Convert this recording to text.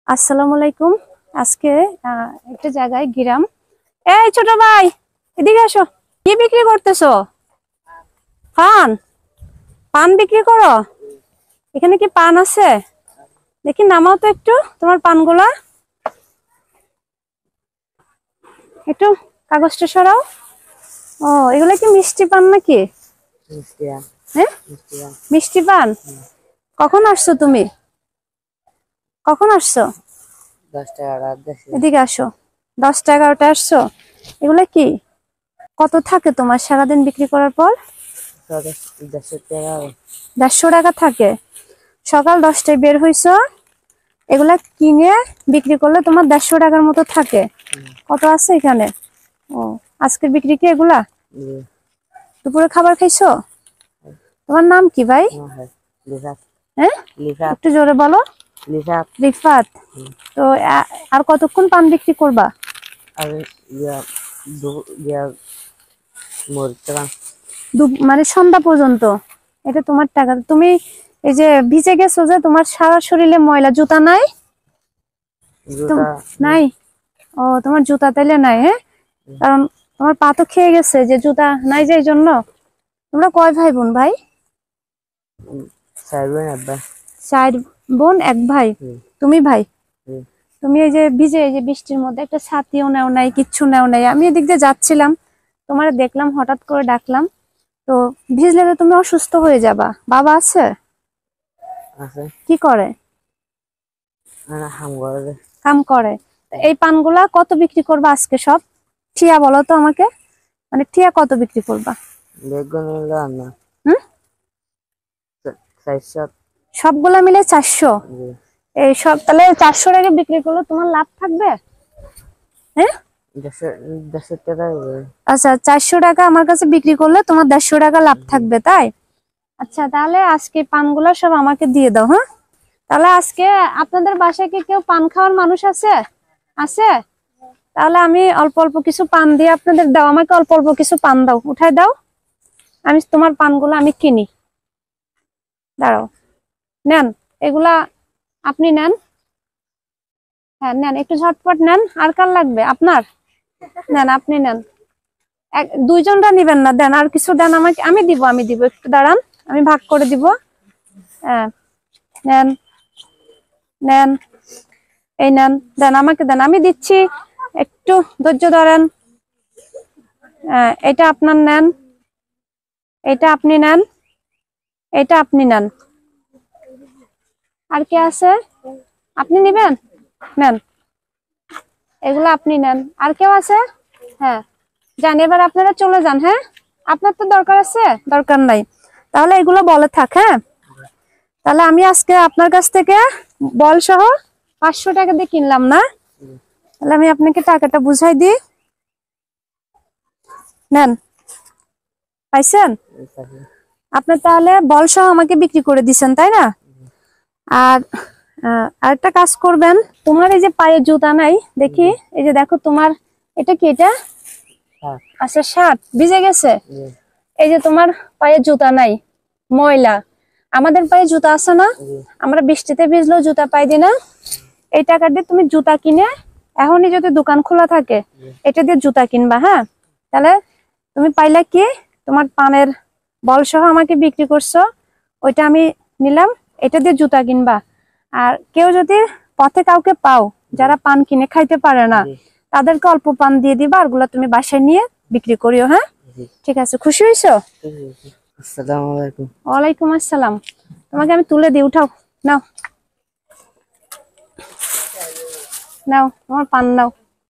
আসসালামু আলাইকুম। আজকে একটা জায়গায় গিরাম। এই ছোট ভাই, এদিকে আসো। কি বিক্রি করতেছো? পান? পান বিক্রি করো? এখানে কি পান আছে? দেখি, নামাও তো একটু তোমার পানগুলা। একটু কাগজটা সরাও। ও, এগুলা কি মিষ্টি পান নাকি? হ্যাঁ, মিষ্টি পান। কখন আসছো তুমি? কখন আসছো? 10টা 11টা। এদিকে আসো। 10টা 11টা আসছো? এগুলা কি? কত থাকে তোমার সারাদিন বিক্রি করার পর? 10টাকা। 150 টাকা থাকে। সকাল 10টায় বের হইছো, এগুলা কিনে বিক্রি করলে তোমার 150 টাকার মতো থাকে। কত আছে এখানে? ও, আজকের বিক্রি কি এগুলা? দুপুরে খাবার খাইছো? তোমার নাম কি ভাই? হ্যাঁ, একটু জোরে বলো। রিফাত। তো আর কতক্ষণ পান বিক্রি করবা? মানে সন্ধ্যা পর্যন্ত? এটা তোমার টাকা। তুমি এই যে ভিজে গেছো, যে তোমার সারা শরীরে ময়লা, জুতা নাই? নাই? ও, তোমার জুতা তাইলে নাই? হ্যাঁ, কারণ তোমার পা তো খেয়ে গেছে, যে জুতা নাই যে, এই জন্য। তোমরা কয় ভাই বোন ভাই? 4 বোন 1 ভাই। তুমি ভাই? তুমি এই যে ভিজে, এই যে বৃষ্টির মধ্যে একটা ছাতিও নেও নাই, কিচ্ছু নেও নাই। আমি এদিক দিয়ে যাচ্ছিলাম, তোমার দেখলাম, হঠাৎ করে ডাকলাম। তো ভিজলে তো তুমি অসুস্থ হয়ে যাবা। বাবা আছে? কি করে? কাম করে। এই পানগুলা কত বিক্রি করবা আজকে সব? ঠিয়া বলো তো আমাকে, মানে ঠিয়া কত বিক্রি করবা? হুম, সবগুলা মিলে 400? এই সব তাহলে 400 টাকা বিক্রি করলে তোমার লাভ থাকবে? হ্যাঁ, 10টাকা। আচ্ছা, 400 টাকা আমার কাছে বিক্রি করলে তোমার 150 টাকা লাভ থাকবে, তাই? আচ্ছা, তাহলে আজকে পানগুলা সব আমাকে দিয়ে দাও। হ্যাঁ, তাহলে আজকে আপনাদের বাসায় কি কেউ পান খাওয়ার মানুষ আছে? আছে? তাহলে আমি অল্প অল্প কিছু পান দিয়ে আপনাদের দাও, আমাকে অল্প অল্প কিছু পান দাও, উঠাই দাও। আমি তোমার পানগুলো আমি কিনি। দাঁড়াও, নেন এগুলা, আপনি নেন। হ্যাঁ, নেন, একটু ঝটপট নেন। আর কার লাগবে? আপনার? নেন, আপনি নেন। দুইজনরা নিবেন না, দেন আর কিছু দেন আমাকে, আমি দিব, একটু দাঁড়ান, আমি ভাগ করে দিব। হ্যাঁ, নেন, নেন, এই নেন, দেন আমাকে দেন, আমি দিচ্ছি। একটু ধৈর্য ধরেন। এটা আপনার, নেন। এটা আপনি নেন। এটা আপনি নেন। আর কে আছে? আপনি নিবেন? নেন, এগুলো আপনি নেন। আর কেউ আছে? হ্যাঁ, যান, এবার আপনারা চলে যান। হ্যাঁ, আপনার তো দরকার আছে? দরকার নাই, তাহলে এগুলো বলে থাক। হ্যাঁ, তাহলে আমি আজকে আপনার কাছ থেকে বল সহ 500 টাকা দিয়ে কিনলাম না? তাহলে আমি আপনাকে টাকাটা বুঝাই দিই। নেন, পাইছেন? আপনি তাহলে বল সহ আমাকে বিক্রি করে দিছেন, তাই না? আর আরেকটা কাজ করবেন, তোমার এই যে পায়ে জুতা নাই দেখি, এই যে দেখো তোমার, এটা কি? এটা আচ্ছা, শার্ট ভিজে গেছে। এই যে তোমার পায়ে জুতা নাই, ময়লা। আমাদের পায়ে জুতা আছে না? আমরা বৃষ্টিতে ভিজলেও জুতা পাই দি না? এই টাকা দিয়ে তুমি জুতা কিনে, এখনই যদি দোকান খোলা থাকে, এটা দিয়ে জুতা কিনবা। হ্যাঁ, তাহলে তুমি পাইলা কি? তোমার পানের বল সহ আমাকে বিক্রি করছো, ওইটা আমি নিলাম। এটা দিয়ে জুতা কিনবা। আর কেউ যদি পথে কাউকে পাও যারা পান কিনে খাইতে পারে না, তাদেরকে অল্প পান দিয়ে দিবা, আর গুলা তুমি বাসায় নিয়ে বিক্রি করিও। হ্যাঁ, ঠিক আছে? খুশি হয়েছো? আসসালামু আলাইকুম। ওয়ালাইকুম আসসালাম। তোমাকে আমি তুলে দিই, উঠাও। নাও, নাও তোমার পান নাও।